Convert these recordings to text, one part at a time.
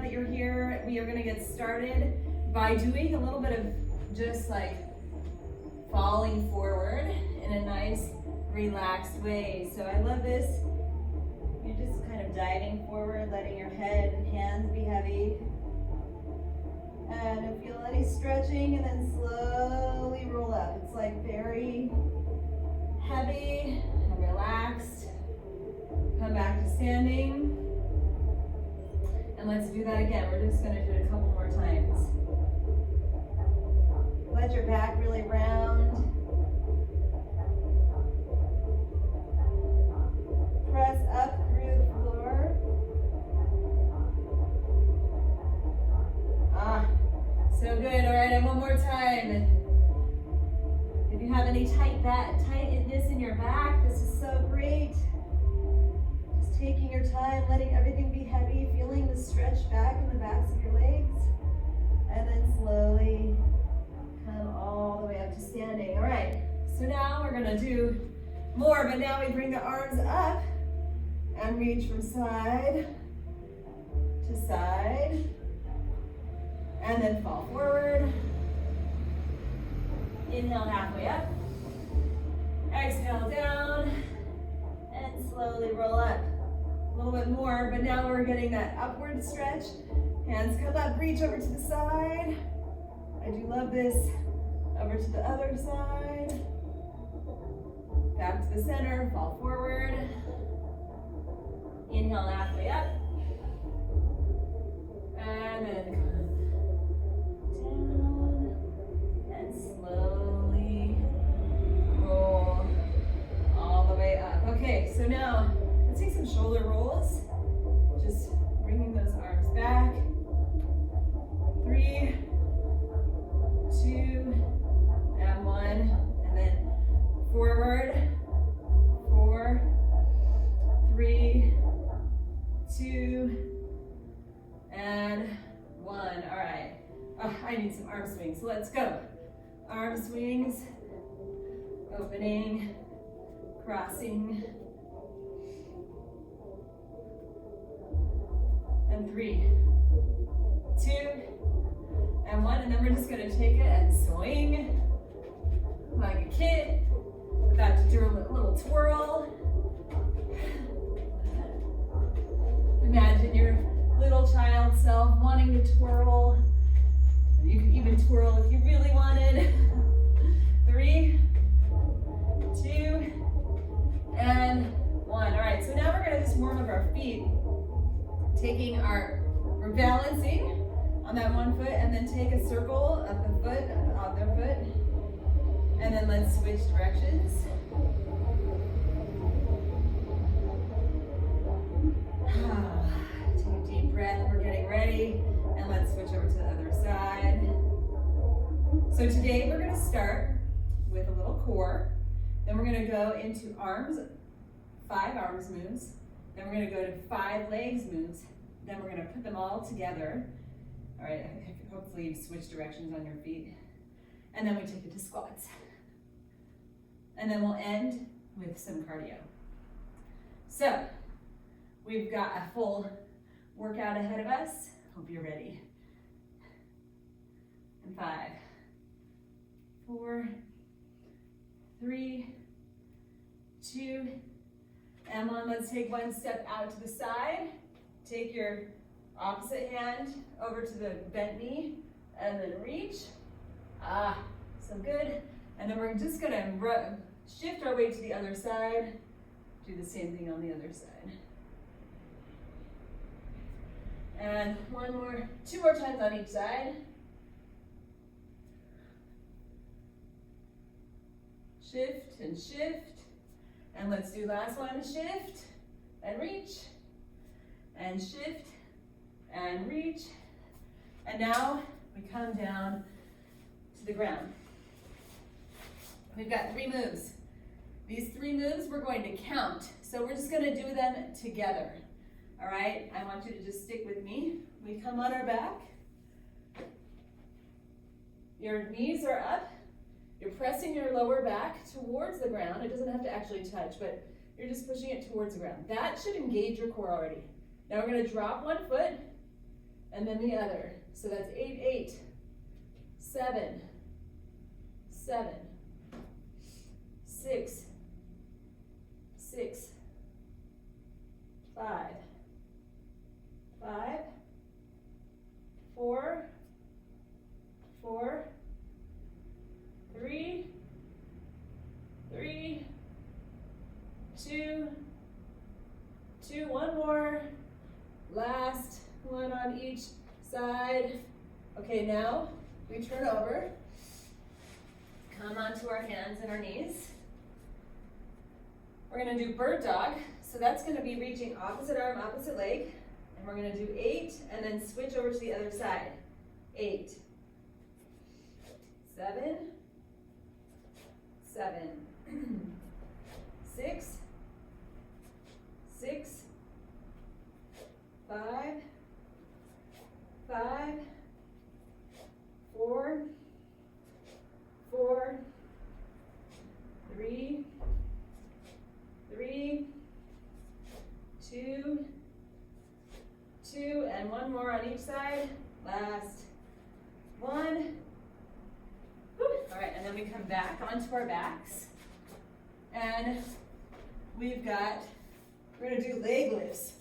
that you're here. We are gonna get started by doing a little bit of just like falling forward in a nice, relaxed way. So I love this. You're just kind of diving forward, letting your head and hands be heavy. And feel any stretching, and then slowly roll up. It's like very heavy and relaxed. Come back to standing. And let's do that again. We're just gonna do it a couple more times. Let your back really round. Press up through the floor. So good. All right, and one more time. If you have any tightness in your back, this is so great. Just taking your time, letting everything be heavy, feeling the stretch back in the backs of your legs, and then slowly come all the way up to standing. All right, so now we're gonna do more, but now we bring the arms up and reach from side to side. And then fall forward. Inhale halfway up. Exhale down. And slowly roll up. A little bit more, but now we're getting that upward stretch. Hands come up, reach over to the side. I do love this. Over to the other side. Back to the center, fall forward. Inhale halfway up. And then down and slowly roll all the way up. Okay, so now let's take some shoulder rolls. Just bringing those arms back. 3, 2, and 1, and then forward. 4, 3, 2, and 1. All right. I need some arm swings. Let's go. Arm swings. Opening. Crossing. And 3, 2, and 1. And then we're just going to take it and swing like a kid. About to do a little twirl. Imagine your little child self wanting to twirl. You could even twirl if you really wanted. 3, 2, and 1. All right, so now we're gonna just warm up our feet. We're balancing on that one foot, and then take a circle of the foot, other foot, and then let's switch directions. Take a deep breath, we're getting ready, and let's switch over to the other side. So today we're gonna start with a little core, then we're gonna go into arms, 5 arms moves, then we're gonna go to 5 legs moves, then we're gonna put them all together. All right, hopefully you switch directions on your feet. And then we take it to squats. And then we'll end with some cardio. So, we've got a full workout ahead of us. Hope you're ready. And 5, 4, 3, 2, and 1. Let's take one step out to the side. Take your opposite hand over to the bent knee and then reach. So good. And then we're just gonna shift our weight to the other side. Do the same thing on the other side. And 2 more times on each side. Shift and shift. And let's do last one, shift and reach. And shift and reach. And now we come down to the ground. We've got 3 moves. These 3 moves we're going to count. So we're just gonna do them together. All right, I want you to just stick with me. We come on our back. Your knees are up. You're pressing your lower back towards the ground. It doesn't have to actually touch, but you're just pushing it towards the ground. That should engage your core already. Now we're gonna drop one foot and then the other. So that's 8, 8, 7, 7, 6, 6, 5, 5, 4, 4, 3, 3, 2, 2, one more, last one on each side. Okay, now we turn over, come onto our hands and our knees. We're gonna do bird dog, so that's gonna be reaching opposite arm, opposite leg, and we're gonna do 8, and then switch over to the other side. 8, 7, 7, 6, 6, 5, 5, 4, 4, 3, 3, 2, 2, and one more on each side. Last one. Whew. All right, and then we come back onto our backs. And we're gonna do leg lifts.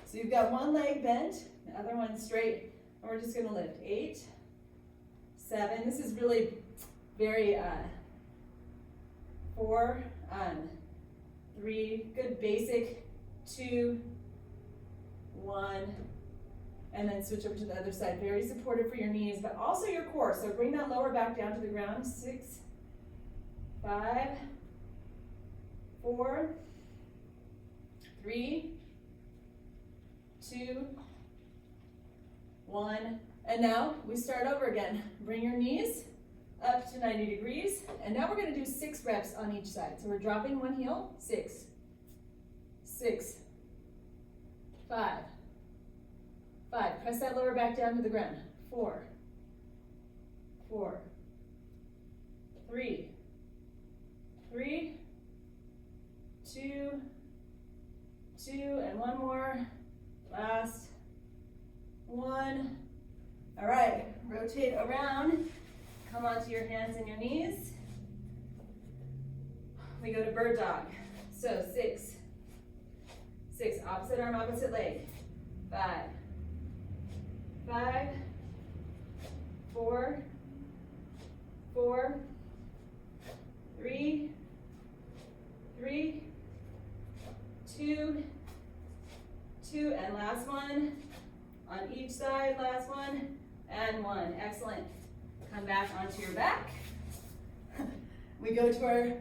So you've got one leg bent, the other one straight, and we're just gonna lift. 8, 7, this is really very, 4, 3, good basic, 2, 1, and then switch over to the other side. Very supportive for your knees, but also your core. So bring that lower back down to the ground. 6, 5, 4, 3, 2, 1, and now we start over again. Bring your knees up to 90 degrees, and now we're gonna do 6 reps on each side. So we're dropping one heel, 6, 6, 5, 5, press that lower back down to the ground, 4, 4, 3, 3, 2, 2, and one more, last one. All right, rotate around, come onto your hands and your knees. We go to bird dog. So 6, 6, opposite arm, opposite leg. 5, 5, 4, 4, 3, 3, 2, 2, and last one on each side, last one, and 1. Excellent. Come back onto your back. We go to our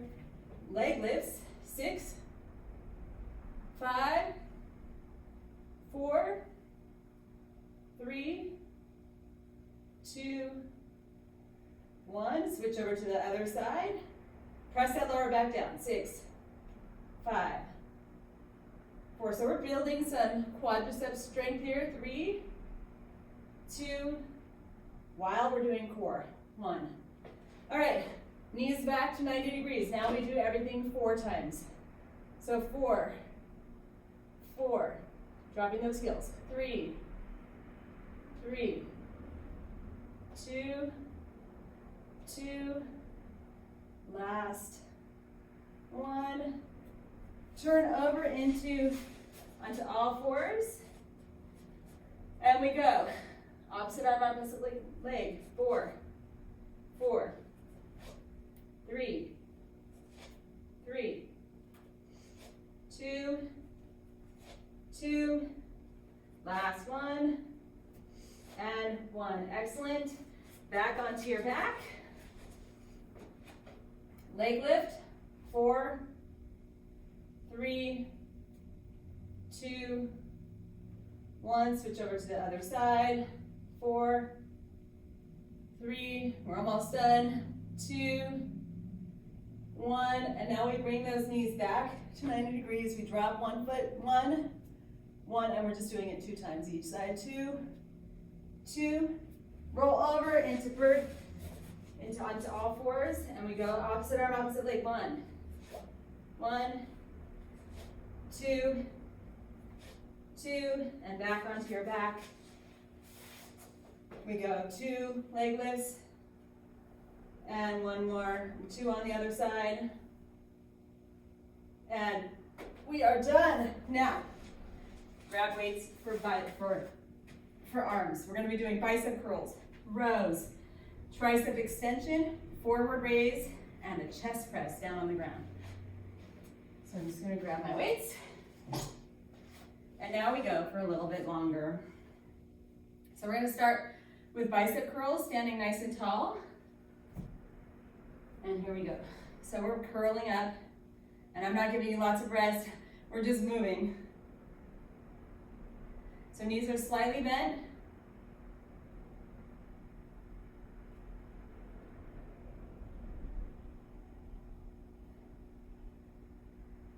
leg lifts. 6, 5, 4, 3, 2, 1. Switch over to the other side. Press that lower back down. 6, 5, 4. So we're building some quadricep strength here. 3, 2, while we're doing core. 1. All right, knees back to 90 degrees. Now we do everything 4 times. So 4, 4, dropping those heels. 3, 3, 2, 2, last one. Turn over onto all fours, and we go. Opposite arm, opposite leg. 4, 4, 3, 3, 2, 2, last one, and 1. Excellent. Back onto your back. Leg lift. 4, 3, 2, 1. Switch over to the other side. 4, 3, we're almost done. 2, 1, and now we bring those knees back to 90 degrees. We drop one foot, 1, 1, and we're just doing it 2 times each side. 2, 2, roll over into bird, onto all fours, and we go opposite arm, opposite leg. 1, 1, 2, 2, and back onto your back. We go 2 leg lifts, and 1 more, 2 on the other side, and we are done. Now, grab weights for arms. We're going to be doing bicep curls, rows, tricep extension, forward raise, and a chest press down on the ground. So I'm just going to grab my weights. And now we go for a little bit longer. So we're going to start with bicep curls, standing nice and tall. And here we go. So we're curling up, and I'm not giving you lots of rest. We're just moving. So knees are slightly bent.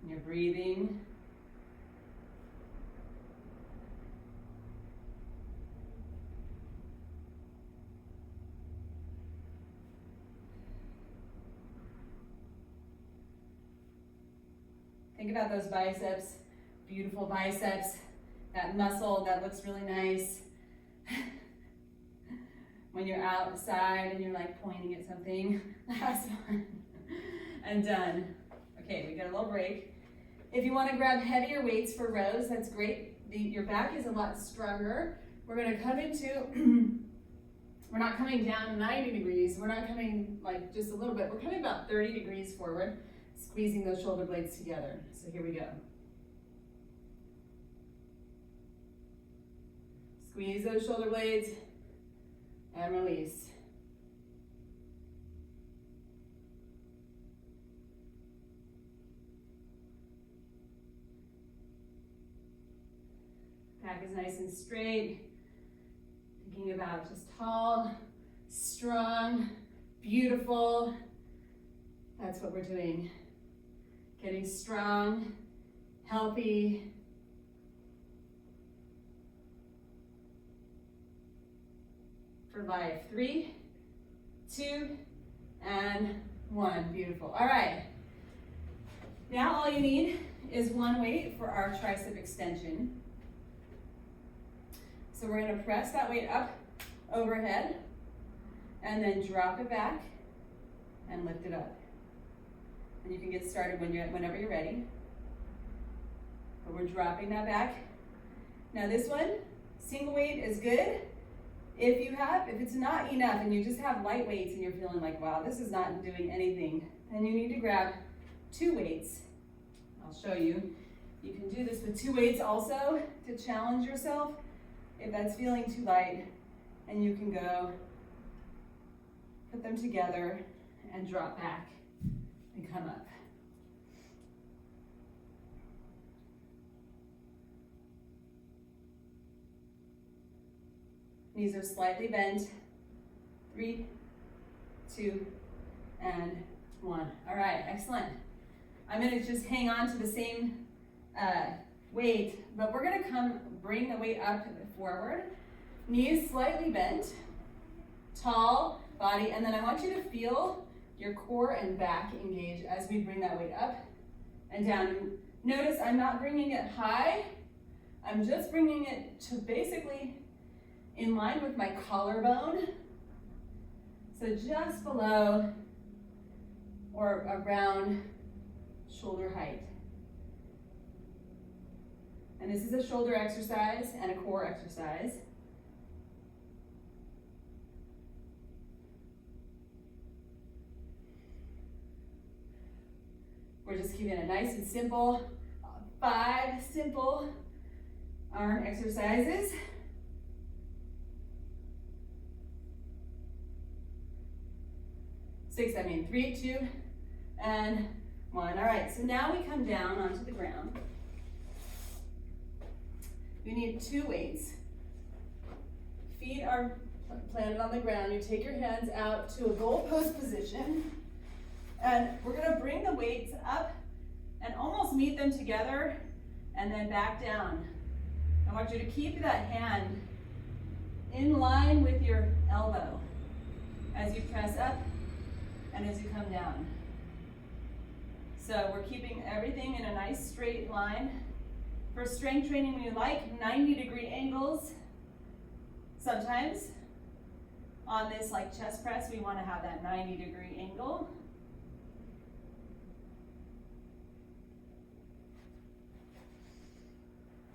And you're breathing. Think about those biceps, beautiful biceps, that muscle that looks really nice. When you're outside and you're like pointing at something. Last one. And done. Okay, we got a little break. If you want to grab heavier weights for rows, that's great. Your back is a lot stronger. We're going to come into, we're not coming down 90 degrees. We're not coming like just a little bit. We're coming about 30 degrees forward, squeezing those shoulder blades together. So here we go. Squeeze those shoulder blades and release. Back is nice and straight. Thinking about just tall, strong, beautiful. That's what we're doing. Getting strong, healthy. For life. 3, 2, and 1. Beautiful. All right. Now all you need is 1 weight for our tricep extension. So we're going to press that weight up overhead and then drop it back and lift it up. And you can get started whenever you're ready. But we're dropping that back. Now this one, single weight is good. If it's not enough and you just have light weights and you're feeling like, wow, this is not doing anything, then you need to grab 2 weights. I'll show you. You can do this with 2 weights also to challenge yourself if that's feeling too light, and you can go put them together and drop back and come up. Knees are slightly bent. 3, 2, and 1. All right, excellent. I'm gonna just hang on to the same weight, but we're gonna bring the weight up forward. Knees slightly bent, tall body, and then I want you to feel your core and back engage as we bring that weight up and down. Notice I'm not bringing it high, I'm just bringing it to basically in line with my collarbone. So just below or around shoulder height. And this is a shoulder exercise and a core exercise. We're just keeping it nice and simple. 5 simple arm exercises. Six, 3, 2, and 1. All right, so now we come down onto the ground. You need 2 weights. Feet are planted on the ground. You take your hands out to a goalpost position, and we're gonna bring the weights up and almost meet them together and then back down. I want you to keep that hand in line with your elbow as you press up and as you come down. So we're keeping everything in a nice straight line. For strength training, we like 90-degree angles sometimes. on this like chest press, we want to have that 90-degree angle.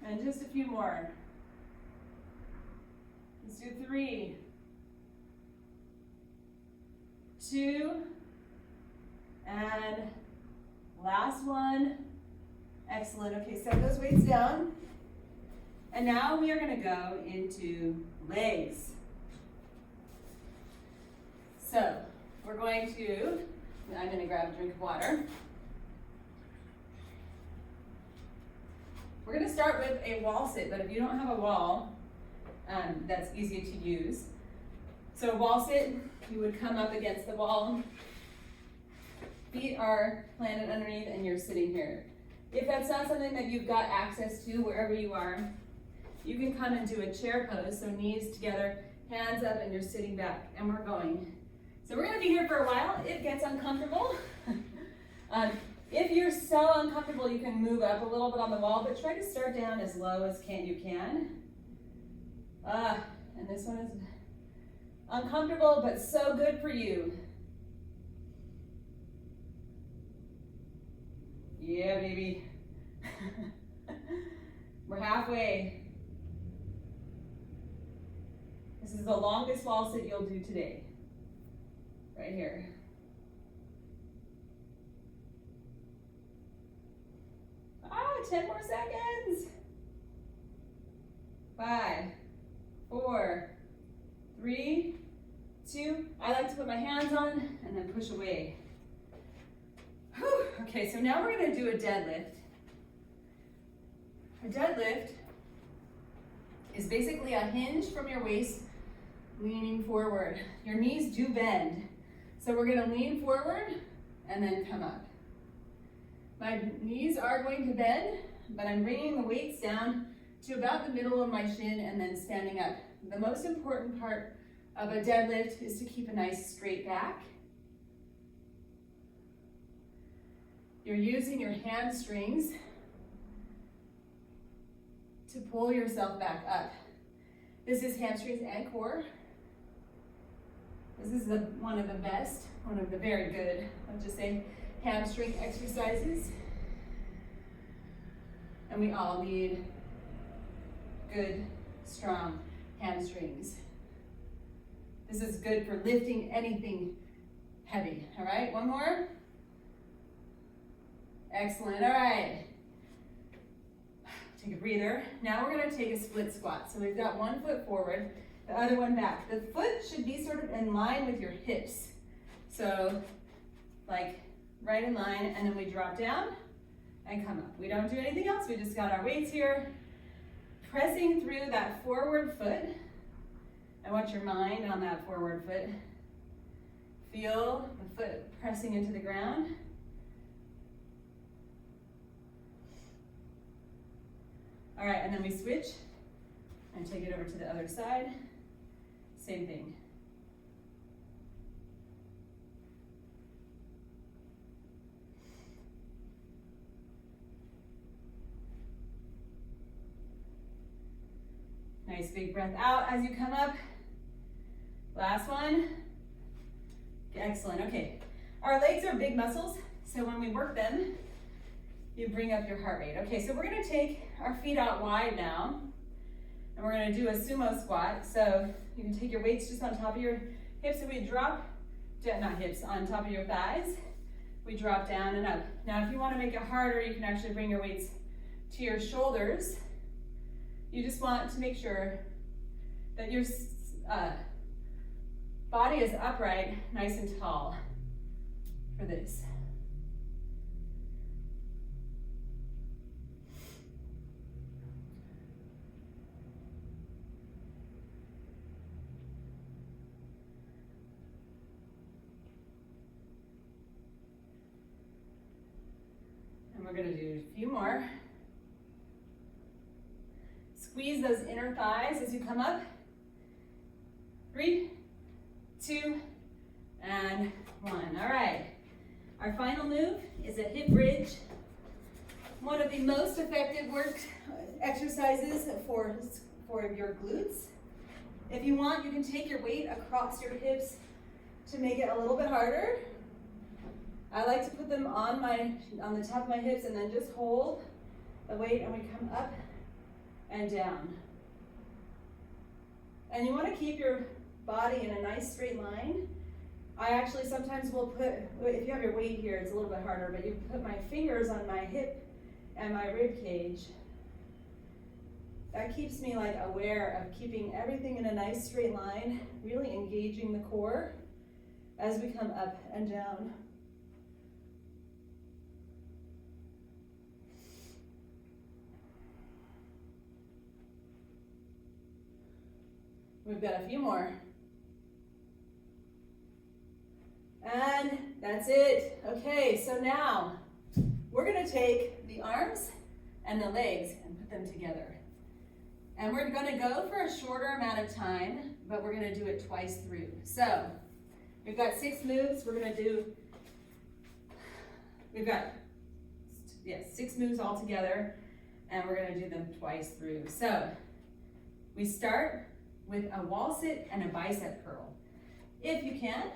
And just a few more. Let's do 3, 2, and last one. Excellent. Okay, set those weights down. And now we are going to go into legs. So we're going to, I'm going to grab a drink of water. We're going to start with a wall sit, but if you don't have a wall, that's easy to use. So a wall sit, you would come up against the wall. Feet are planted underneath and you're sitting here. If that's not something that you've got access to wherever you are, you can come into a chair pose, so knees together, hands up, and you're sitting back, and we're going. So we're gonna be here for a while. It gets uncomfortable. If you're so uncomfortable, you can move up a little bit on the wall, but try to start down as low as you can. And this one is uncomfortable, but so good for you. Yeah, baby. We're halfway. This is the longest wall sit you'll do today. Right here. Ah, 10 more seconds. 5, 4, 3, 2. I like to put my hands on and then push away. Whew. Okay, so now we're gonna do a deadlift. A deadlift is basically a hinge from your waist leaning forward. Your knees do bend. So we're gonna lean forward and then come up. My knees are going to bend, but I'm bringing the weights down to about the middle of my shin and then standing up. The most important part of a deadlift is to keep a nice straight back. You're using your hamstrings to pull yourself back up. This is hamstrings and core. This is one of the best, one of the very good, I'll just say, hamstring exercises. And we all need good, strong hamstrings. This is good for lifting anything heavy. All right, one more. Excellent, all right. Take a breather. Now we're gonna take a split squat. So we've got one foot forward, the other one back. The foot should be sort of in line with your hips. So like right in line, and then we drop down and come up. We don't do anything else. We just got our weights here. Pressing through that forward foot. I want your mind on that forward foot. Feel the foot pressing into the ground. All right, and then we switch and take it over to the other side. Same thing. Nice big breath out as you come up. Last one. Excellent, okay. Our legs are big muscles, so when we work them, you bring up your heart rate. Okay, so we're gonna take our feet out wide now, and we're gonna do a sumo squat. So you can take your weights just on top of your hips, and we drop, not hips, on top of your thighs. We drop down and up. Now, if you wanna make it harder, you can actually bring your weights to your shoulders. You just want to make sure that your body is upright, nice and tall for this. And we're gonna do a few more. Squeeze those inner thighs as you come up. 3, 2, and 1. All right. Our final move is a hip bridge. One of the most effective exercises for your glutes. If you want, you can take your weight across your hips to make it a little bit harder. I like to put them on the top of my hips and then just hold the weight, and we come up and down. And you want to keep your body in a nice straight line. I actually sometimes will put, if you have your weight here, it's a little bit harder, but you put my fingers on my hip and my rib cage. That keeps me like aware of keeping everything in a nice straight line, really engaging the core as we come up and down. We've got a few more. And that's it. Okay, so now we're gonna take the arms and the legs and put them together. And we're gonna go for a shorter amount of time, but we're gonna do it twice through. So we've got 6 moves. We've got 6 moves all together, and we're gonna do them twice through. So we start with a wall sit and a bicep curl, if you can.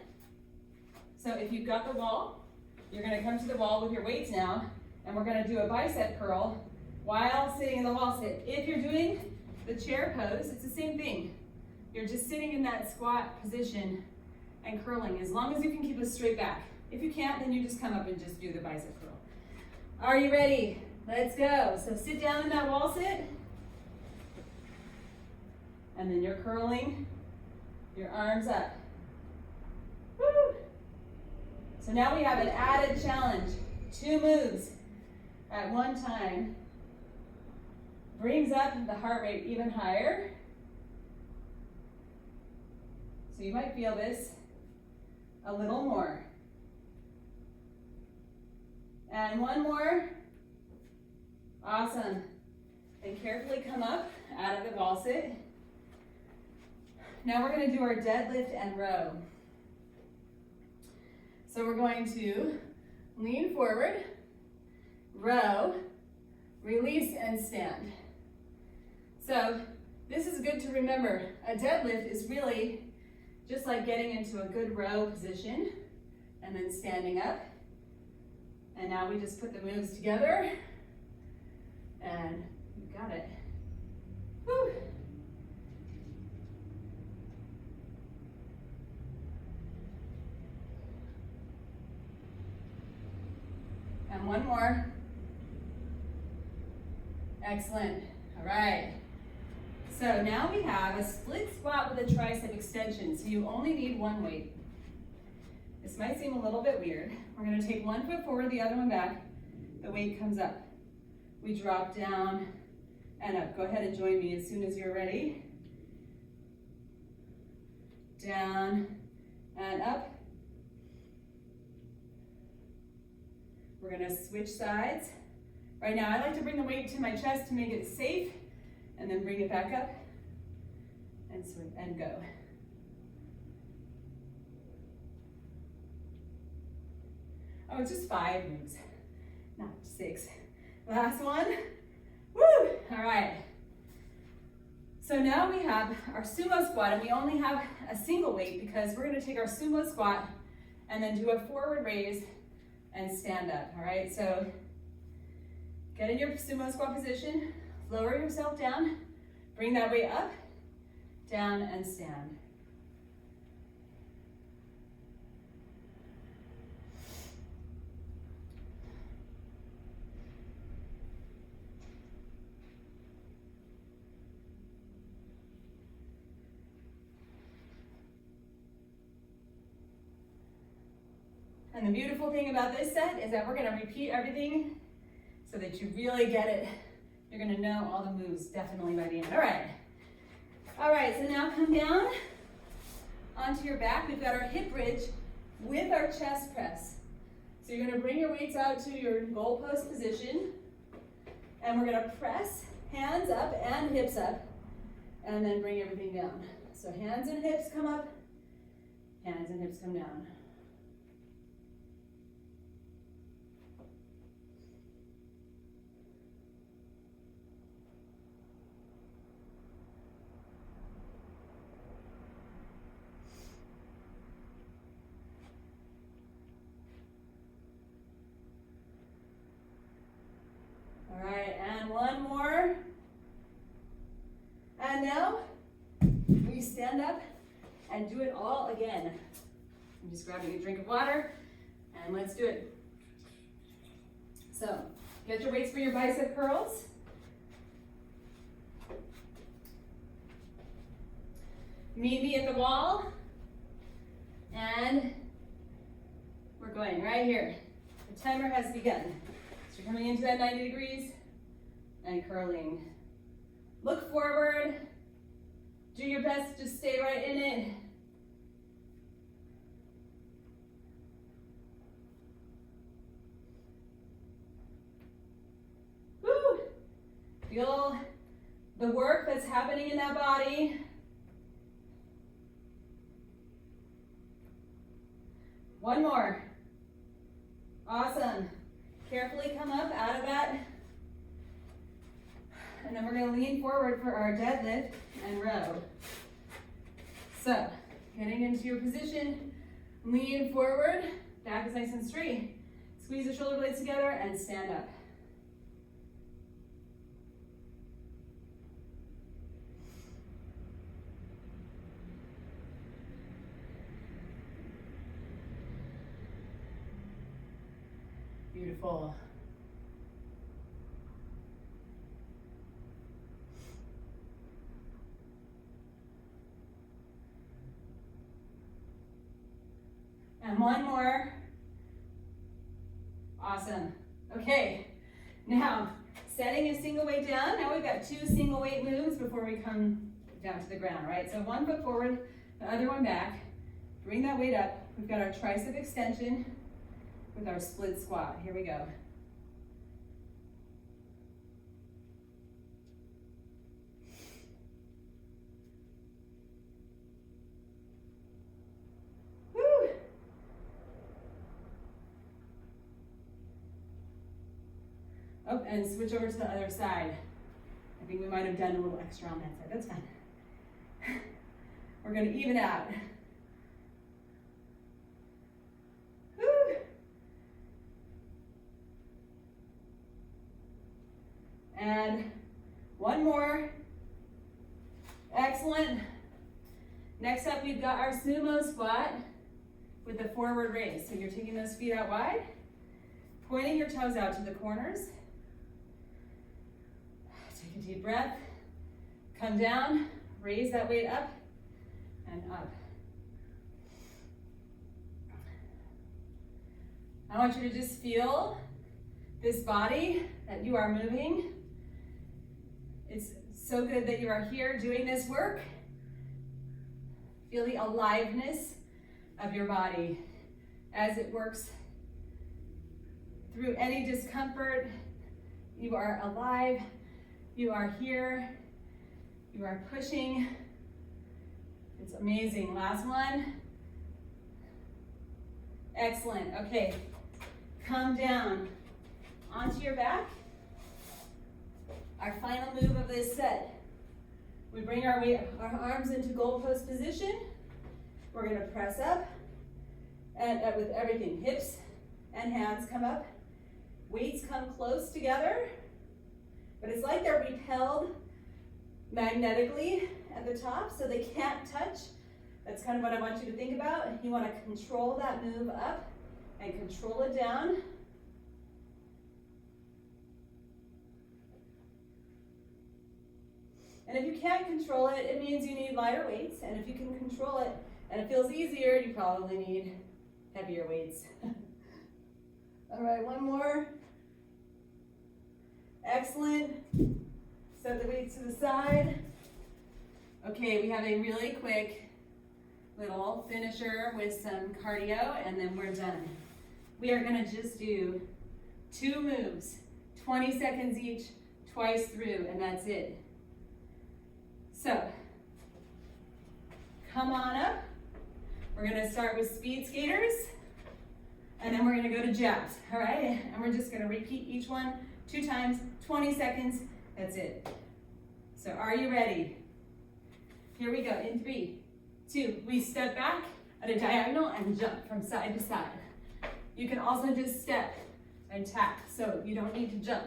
So if you've got the wall, you're gonna come to the wall with your weights now, and we're gonna do a bicep curl while sitting in the wall sit. If you're doing the chair pose, it's the same thing. You're just sitting in that squat position and curling, as long as you can keep a straight back. If you can't, then you just come up and just do the bicep curl. Are you ready? Let's go. So sit down in that wall sit, and then you're curling your arms up. Woo! So now we have an added challenge. 2 moves at one time. Brings up the heart rate even higher. So you might feel this a little more. And one more. Awesome. And carefully come up out of the wall sit. Now we're going to do our deadlift and row. So we're going to lean forward, row, release, and stand. So this is good to remember. A deadlift is really just like getting into a good row position and then standing up. And now we just put the moves together, and you got it. Woo. And one more. Excellent. All right. So now we have a split squat with a tricep extension. So you only need one weight. This might seem a little bit weird. We're going to take one foot forward, the other one back. The weight comes up. We drop down and up. Go ahead and join me as soon as you're ready. Down and up. We're going to switch sides. Right now, I like to bring the weight to my chest to make it safe, and then bring it back up and swing and go. Oh, it's just 5 moves, not 6. Last one. Woo! All right. So now we have our sumo squat, and we only have a single weight because we're going to take our sumo squat and then do a forward raise and stand up. All right. So get in your sumo squat position, lower yourself down, bring that weight up, down, and stand. And the beautiful thing about this set is that we're going to repeat everything so that you really get it. You're going to know all the moves definitely by the end. All right. All right, so now come down onto your back. We've got our hip bridge with our chest press. So you're going to bring your weights out to your goalpost position, and we're going to press hands up and hips up, and then bring everything down. So hands and hips come up, hands and hips come down. we stand up and do it all again. I'm just grabbing a drink of water and let's do it. So, get your weights for your bicep curls. Meet me at the wall. And we're going right here. The timer has begun. So you're coming into that 90 degrees and curling. Look forward. Do your best to stay right in it. Woo! Feel the work that's happening in that body. One more. Awesome. Carefully come up out of that. And then we're going to lean forward for our deadlift and row. So, getting into your position, lean forward, back is nice and straight. Squeeze the shoulder blades together and stand up. Beautiful. And one more. Awesome. Okay, now setting a single weight down. Now we've got 2 single weight moves before we come down to the ground, right? So 1 foot forward, the other one back. Bring that weight up. We've got our tricep extension with our split squat. Here we go. Woo! Oh, and switch over to the other side. I think we might have done a little extra on that side. That's fine. We're going to even out. And one more. Excellent. Next up, we've got our sumo squat with the forward raise. So you're taking those feet out wide, pointing your toes out to the corners. Take a deep breath. Come down, raise that weight up and up. I want you to just feel this body that you are moving. It's so good that you are here doing this work. Feel the aliveness of your body as it works through any discomfort. You are alive. You are here. You are pushing. It's amazing. Last one. Excellent. Okay. Come down onto your back. Our final move of this set. We bring our arms into goalpost position. We're going to press up and with everything. Hips and hands come up. Weights come close together, but it's like they're repelled magnetically at the top, so they can't touch. That's kind of what I want you to think about. You want to control that move up and control it down. And if you can't control it, it means you need lighter weights. And if you can control it and it feels easier, you probably need heavier weights. All right, one more. Excellent. Set the weights to the side. Okay, we have a really quick little finisher with some cardio, and then we're done. We are gonna just do 2 moves, 20 seconds each, twice through, and that's it. So, come on up. We're gonna start with speed skaters, and then we're gonna go to jabs, all right? And we're just gonna repeat each one 2 times, 20 seconds, that's it. So are you ready? Here we go, in 3, 2, we step back at a diagonal and jump from side to side. You can also just step and tap, so you don't need to jump.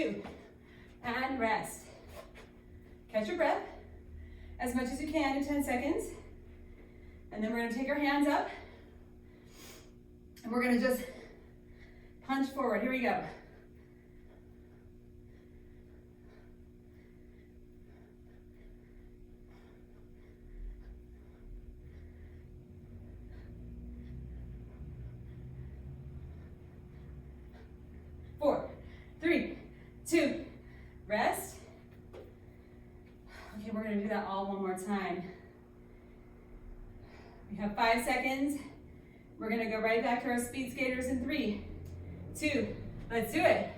2, and rest. Catch your breath as much as you can in 10 seconds. And then we're gonna take our hands up and we're gonna just punch forward. Here we go. Four, 3, 2, rest. Okay, we're gonna do that all one more time. We have 5 seconds. We're gonna go right back to our speed skaters in 3, 2, let's do it.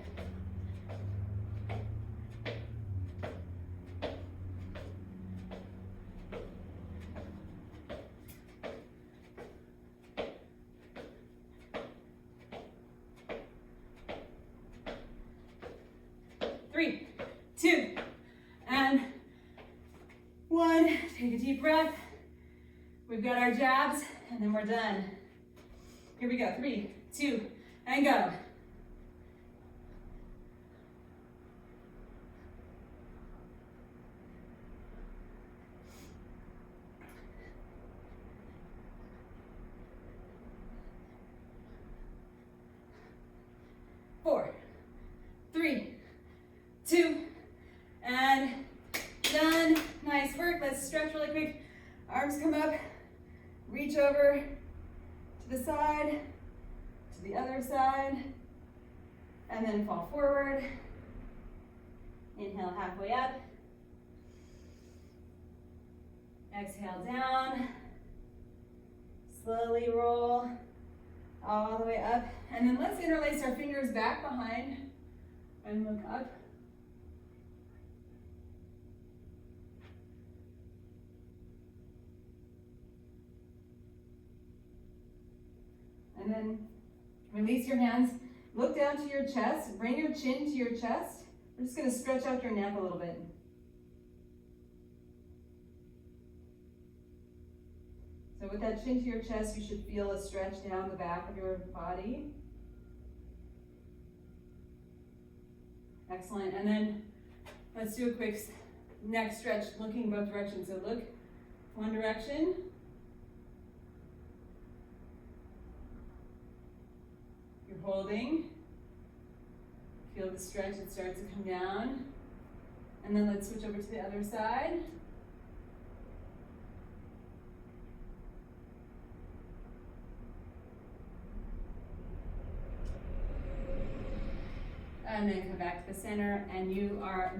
Three, 2, and 1. Take a deep breath. We've got our jabs, and then we're done. Here we go. 3, 2, and go. Four, 3, 2, and done. Nice work. Let's stretch really quick. Arms come up, reach over to the side, to the other side, and then fall forward. Inhale halfway up. Exhale down. Slowly roll all the way up. And then let's interlace our fingers back behind and look up. And then release your hands, look down to your chest, bring your chin to your chest. We're just gonna stretch out your neck a little bit. So with that chin to your chest, you should feel a stretch down the back of your body. Excellent, and then let's do a quick neck stretch, looking both directions. So look one direction. You're holding. Feel the stretch, it starts to come down. And then let's switch over to the other side. And then come back to the center, and you are